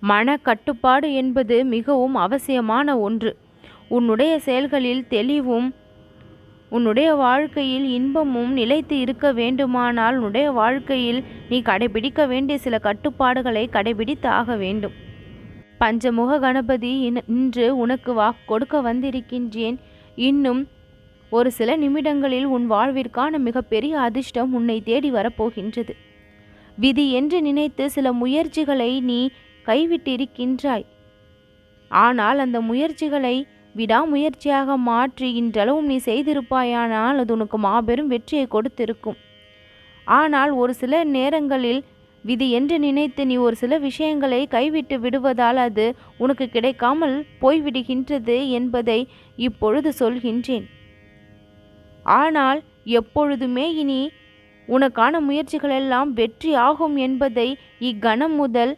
மன கட்டுப்பாடு என்பது மிகவும் அவசியமான ஒன்று. உன்னுடைய செயல்களில் தெளிவும் உன்னுடைய வாழ்க்கையில் இன்பமும் நிலைத்து இருக்க வேண்டுமானால் உன்னுடைய வாழ்க்கையில் நீ கடைபிடிக்க வேண்டிய சில கட்டுப்பாடுகளை கடைபிடித்து ஆக வேண்டும். பஞ்சமுக கணபதி இன்று உனக்கு வாக்கு கொடுக்க வந்திருக்கின்றேன். இன்னும் ஒரு சில நிமிடங்களில் உன் வாழ்விற்கான மிகப்பெரிய அதிர்ஷ்டம் உன்னை தேடி வரப்போகின்றது. விதி என்று நினைத்து சில முயற்சிகளை நீ கைவிட்டிருக்கின்றாய். ஆனால் அந்த முயற்சிகளை விடாமுயற்சியாக மாற்றி இன்றளவும் நீ செய்திருப்பாயானால் அது உனக்கு மாபெரும் வெற்றியை கொடுத்திருக்கும். ஆனால் ஒரு சில நேரங்களில் விதி என்று நினைத்து நீ ஒரு சில விஷயங்களை கைவிட்டு விடுவதால் அது உனக்கு கிடைக்காமல் போய்விடுகின்றது என்பதை இப்பொழுது சொல்கின்றேன். ஆனால் எப்பொழுதுமே இனி உனக்கான முயற்சிகளெல்லாம் வெற்றி ஆகும் என்பதை இக்கணம் முதல்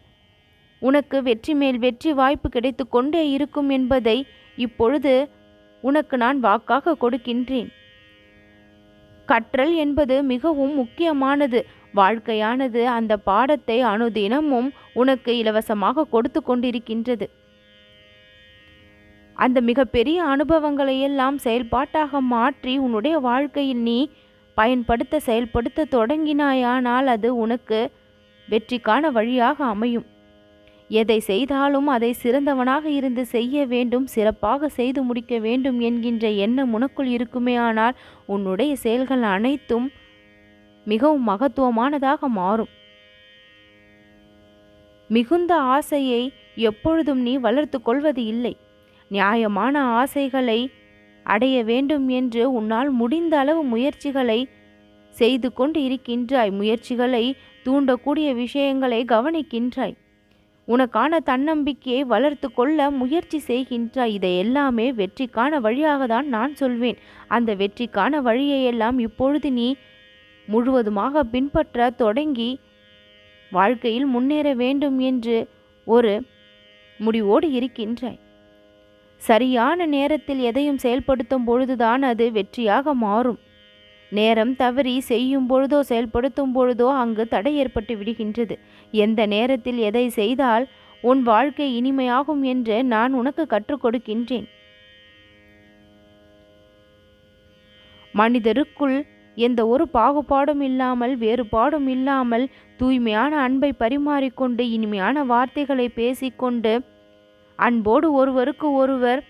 உனக்கு வெற்றி மேல் வெற்றி வாய்ப்பு கிடைத்து கொண்டே இருக்கும் என்பதை இப்பொழுது உனக்கு நான் வாக்காக கொடுக்கின்றேன். கற்றல் என்பது மிகவும் முக்கியமானது. வாழ்க்கையானது அந்த பாடத்தை அனுதினமும் உனக்கு இலவசமாக கொடுத்து கொண்டிருக்கின்றது. அந்த மிகப்பெரிய அனுபவங்களை எல்லாம் செயல்பாட்டாக மாற்றி உன்னுடைய வாழ்க்கையில் நீ பயன்படுத்த செயல்படுத்த தொடங்கினாயானால் அது உனக்கு வெற்றிக்கான வழியாக அமையும். எதை செய்தாலும் அதை சிறந்தவனாக இருந்து செய்ய வேண்டும், சிறப்பாக செய்து முடிக்க வேண்டும் என்கின்ற எண்ணம் உனக்குள் இருக்குமே ஆனால் உன்னுடைய செயல்கள் அனைத்தும் மிகவும் மகத்துவமானதாக மாறும். மிகுந்த ஆசையை எப்பொழுதும் நீ வளர்த்து கொள்வது இல்லை. நியாயமான ஆசைகளை அடைய வேண்டும் என்று உன்னால் முடிந்த அளவு முயற்சிகளை செய்து கொண்டு இருக்கின்றாய். முயற்சிகளை தூண்டக்கூடிய விஷயங்களை கவனிக்கின்றாய். உனக்கான தன்னம்பிக்கையை வளர்த்து கொள்ள முயற்சி செய்கின்றாய். இதை எல்லாமே வெற்றிக்கான வழியாக தான் நான் சொல்வேன். அந்த வெற்றிக்கான வழியையெல்லாம் இப்பொழுது நீ முழுவதுமாக பின்பற்ற தொடங்கி வாழ்க்கையில் முன்னேற வேண்டும் என்று ஒரு முடிவோடு இருக்கின்றாய். சரியான நேரத்தில் எதையும் செயல்படுத்தும் பொழுதுதான் அது வெற்றியாக மாறும். நேரம் தவறி செய்யும் பொழுதோ செயல்படுத்தும் பொழுதோ அங்கு தடை ஏற்பட்டு விடுகின்றது. எந்த நேரத்தில் எதை செய்தால் உன் வாழ்க்கை இனிமையாகும் என்று நான் உனக்கு கற்றுக் கொடுக்கின்றேன். மனிதருக்குள் எந்த ஒரு பாகுபாடும் இல்லாமல் வேறுபாடும் இல்லாமல் தூய்மையான அன்பை பரிமாறிக்கொண்டு இனிமையான வார்த்தைகளை பேசிக்கொண்டு அன்போடு ஒருவருக்கு ஒருவர்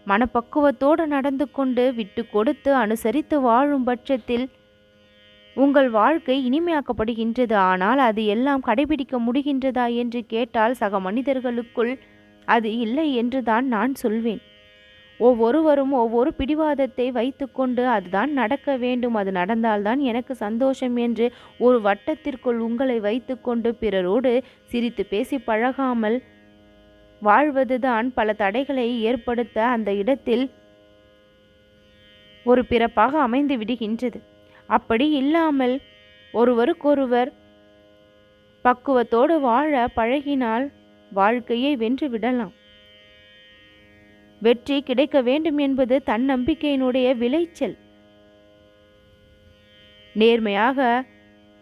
மனப்பக்குவத்தோடு நடந்து கொண்டு விட்டு கொடுத்து அனுசரித்து வாழும் பட்சத்தில் உங்கள் வாழ்க்கை இனிமையாக்கப்படுகின்றது. ஆனால் அது எல்லாம் கடைபிடிக்க முடிகின்றதா என்று கேட்டால் சக மனிதர்களுக்குள் அது இல்லை என்றுதான் நான் சொல்வேன். ஒவ்வொருவரும் ஒவ்வொரு பிடிவாதத்தை வைத்துக்கொண்டு அதுதான் நடக்க வேண்டும், அது நடந்தால்தான் எனக்கு சந்தோஷம் என்று ஒரு வட்டத்திற்குள் உங்களை வைத்துக்கொண்டு பிறரோடு சிரித்து பேசி பழகாமல் வாழ்வதுதான் பல தடைகளை ஏற்படுத்த அந்த இடத்தில் ஒரு பிறப்பாக அமைந்து விடுகின்றது. அப்படி இல்லாமல் ஒருவருக்கொருவர் பக்குவத்தோடு வாழ பழகினால் வாழ்க்கையை வென்று விடலாம். வெற்றி கிடைக்க வேண்டும் என்பது தன்னம்பிக்கையினுடைய விளைச்சல். நேர்மையாக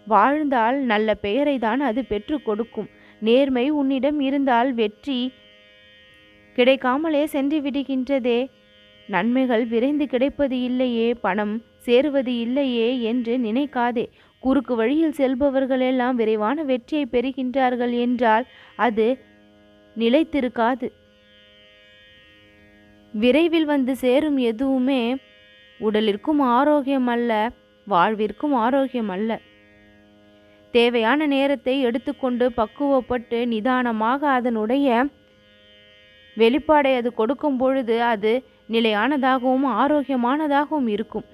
வாழ்ந்தால் நல்ல பெயரை தான் அது பெற்று கொடுக்கும். நேர்மை உன்னிடம் இருந்தால் வெற்றி கிடைக்காமலே சென்று விடுகின்றதே. நன்மைகள் விரைந்து கிடைப்பது இல்லையே, பணம் சேருவது இல்லையே என்று நினைக்காதே. குறுக்கு வழியில் செல்பவர்கள் எல்லாம் விரைவான வெற்றியை பெறுகின்றார்கள் என்றால் அது நிலைத்திருக்காது. விரைவில் வந்து சேரும் எதுவுமே உடலிற்கும் ஆரோக்கியம் அல்ல, வாழ்விற்கும் ஆரோக்கியம் அல்ல. தேவையான நேரத்தை எடுத்துக்கொண்டு பக்குவப்பட்டு நிதானமாக அதனுடைய வெளிப்பாடை அது கொடுக்கும் பொழுது அது நிலையானதாகவும் ஆரோக்கியமானதாகவும் இருக்கும்.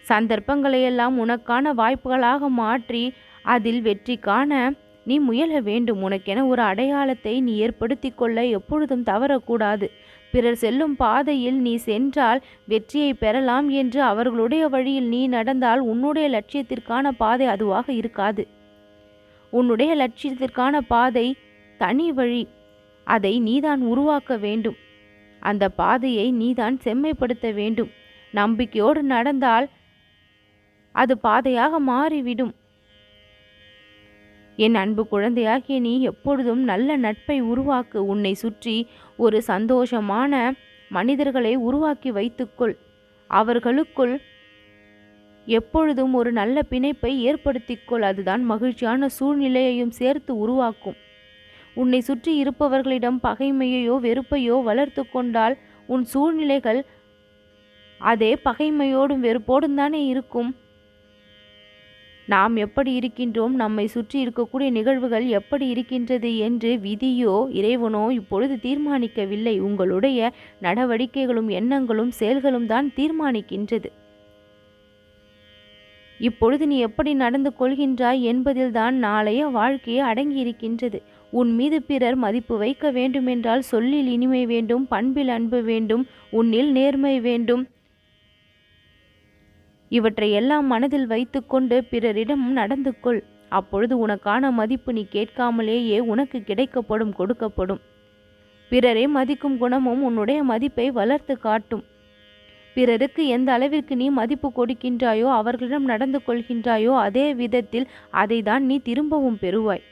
சந்தர்ப்பங்களையெல்லாம் உனக்கான வாய்ப்புகளாக மாற்றி அதில் வெற்றி காண நீ முயல வேண்டும். உனக்கென ஒரு அடையாளத்தை நீ ஏற்படுத்தி கொள்ள எப்பொழுதும் தவறக்கூடாது. பிறர் செல்லும் பாதையில் நீ சென்றால் வெற்றியை பெறலாம் என்று அவர்களுடைய வழியில் நீ நடந்தால் உன்னுடைய லட்சியத்திற்கான பாதை அதுவாக இருக்காது. உன்னுடைய லட்சியத்திற்கான பாதை தனி வழி. அதை நீதான் உருவாக்க வேண்டும். அந்த பாதையை நீதான் செம்மைப்படுத்த வேண்டும். நம்பிக்கையோடு நடந்தால் அது பாதையாக மாறிவிடும். என் அன்பு குழந்தையாகிய நீ எப்பொழுதும் நல்ல நட்பை உருவாக்கு. உன்னை சுற்றி ஒரு சந்தோஷமான மனிதர்களை உருவாக்கி வைத்துக்கொள். அவர்களுக்குள் எப்பொழுதும் ஒரு நல்ல பிணைப்பை ஏற்படுத்திக்கொள். அதுதான் மகிழ்ச்சியான சூழ்நிலையையும் சேர்த்து உருவாக்கும். உன்னை சுற்றி இருப்பவர்களிடம் பகைமையோ வெறுப்பையோ வளர்த்து கொண்டால் உன் சூழ்நிலைகள் அதே பகைமையோடும் வெறுப்போடும் தானே இருக்கும். நாம் எப்படி இருக்கின்றோம், நம்மை சுற்றி இருக்கக்கூடிய நிகழ்வுகள் எப்படி இருக்கின்றது என்று விதியோ இறைவனோ இப்பொழுது தீர்மானிக்கவில்லை. உங்களுடைய நடவடிக்கைகளும் எண்ணங்களும் செயல்களும் தான் தீர்மானிக்கின்றது. இப்பொழுது நீ எப்படி நடந்து கொள்கின்றாய் என்பதில்தான் நாளைய வாழ்க்கையே அடங்கியிருக்கின்றது. உன் மீது பிறர் மதிப்பு வைக்க வேண்டுமென்றால் சொல்லில் இனிமை வேண்டும், பண்பில் அன்பு வேண்டும், உன்னில் நேர்மை வேண்டும். இவற்றை எல்லாம் மனதில் வைத்துக்கொண்டு பிறரிடம் நடந்து கொள். அப்பொழுது உனக்கான மதிப்பு நீ கேட்காமலேயே உனக்கு கிடைக்கப்படும், கொடுக்கப்படும். பிறரை மதிக்கும் குணமும் உன்னுடைய மதிப்பை வளர்த்து காட்டும். பிறருக்கு எந்த அளவிற்கு நீ மதிப்பு கொடுக்கின்றாயோ, அவர்களிடம் நடந்து கொள்கின்றாயோ, அதே விதத்தில் அதை தான் நீ திரும்பவும் பெறுவாய்.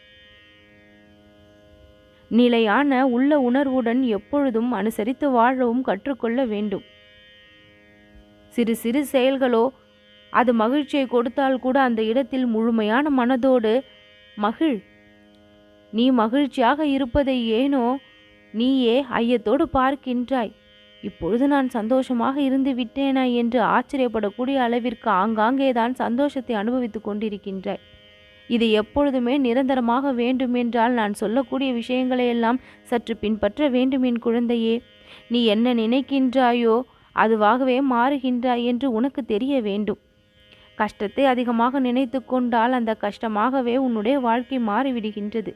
நிலையான உள்ள உணர்வுடன் எப்பொழுதும் அனுசரித்து வாழவும் கற்றுக்கொள்ள வேண்டும். சிறு சிறு செயல்களோ அது மகிழ்ச்சியை கொடுத்தால் கூட அந்த இடத்தில் முழுமையான மனதோடு மகிழ். நீ மகிழ்ச்சியாக இருப்பதை ஏனோ நீயே ஐயத்தோடு பார்க்கின்றாய். இப்பொழுது நான் சந்தோஷமாக இருந்து விட்டேனா என்று ஆச்சரியப்படக்கூடிய அளவிற்கு ஆங்காங்கே தான் சந்தோஷத்தை அனுபவித்து கொண்டிருக்கின்றாய். இது எப்பொழுதுமே நிரந்தரமாக வேண்டுமென்றால் நான் சொல்லக்கூடிய விஷயங்களையெல்லாம் சற்று பின்பற்ற வேண்டும் என் குழந்தையே. நீ என்ன நினைக்கின்றாயோ அதுவாகவே மாறுகின்றாய் என்று உனக்கு தெரிய வேண்டும். கஷ்டத்தை அதிகமாக நினைத்து கொண்டால் அந்த கஷ்டமாகவே உன்னுடைய வாழ்க்கை மாறிவிடுகின்றது.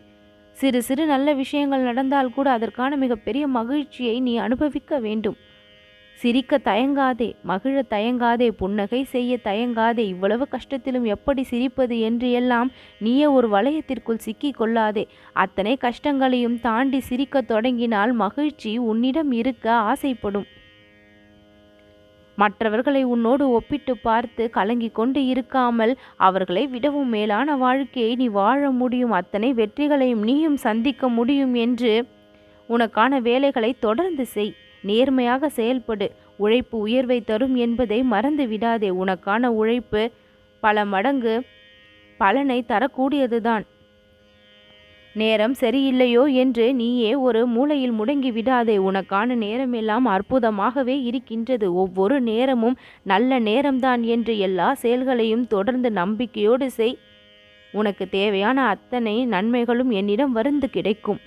சிறு சிறு நல்ல விஷயங்கள் நடந்தால் கூட அதற்கான மிகப்பெரிய மகிழ்ச்சியை நீ அனுபவிக்க வேண்டும். சிரிக்க தயங்காதே, மகிழ தயங்காதே, புன்னகை செய்ய தயங்காதே. இவ்வளவு கஷ்டத்திலும் எப்படி சிரிப்பது என்று எல்லாம் நீயே ஒரு வளையத்திற்குள் சிக்கி கொள்ளாதே. அத்தனை கஷ்டங்களையும் தாண்டி சிரிக்க தொடங்கினால் மகிழ்ச்சி உன்னிடம் இருக்க ஆசைப்படும். மற்றவர்களை உன்னோடு ஒப்பிட்டு பார்த்து கலங்கி கொண்டு இருக்காமல் அவர்களை விடவும் மேலான வாழ்க்கையை நீ வாழ முடியும், அத்தனை வெற்றிகளையும் நீயும் சந்திக்க முடியும் என்று உனக்கான வேலைகளை தொடர்ந்து செய். நேர்மையாக செயல்படு. உழைப்பு உயர்வை தரும் என்பதை மறந்து விடாதே. உனக்கான உழைப்பு பல மடங்கு பலனை தரக்கூடியதுதான். நேரம் சரியில்லையோ என்று நீயே ஒரு மூலையில் முடங்கி விடாதே. உனக்கான நேரமெல்லாம் அற்புதமாகவே இருக்கின்றது. ஒவ்வொரு நேரமும் நல்ல நேரம்தான் என்று எல்லா செயல்களையும் தொடர்ந்து நம்பிக்கையோடு செய். உனக்கு தேவையான அத்தனை நன்மைகளும் என்னிடம் வந்து கிடைக்கும்.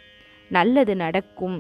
நல்லது நடக்கும்.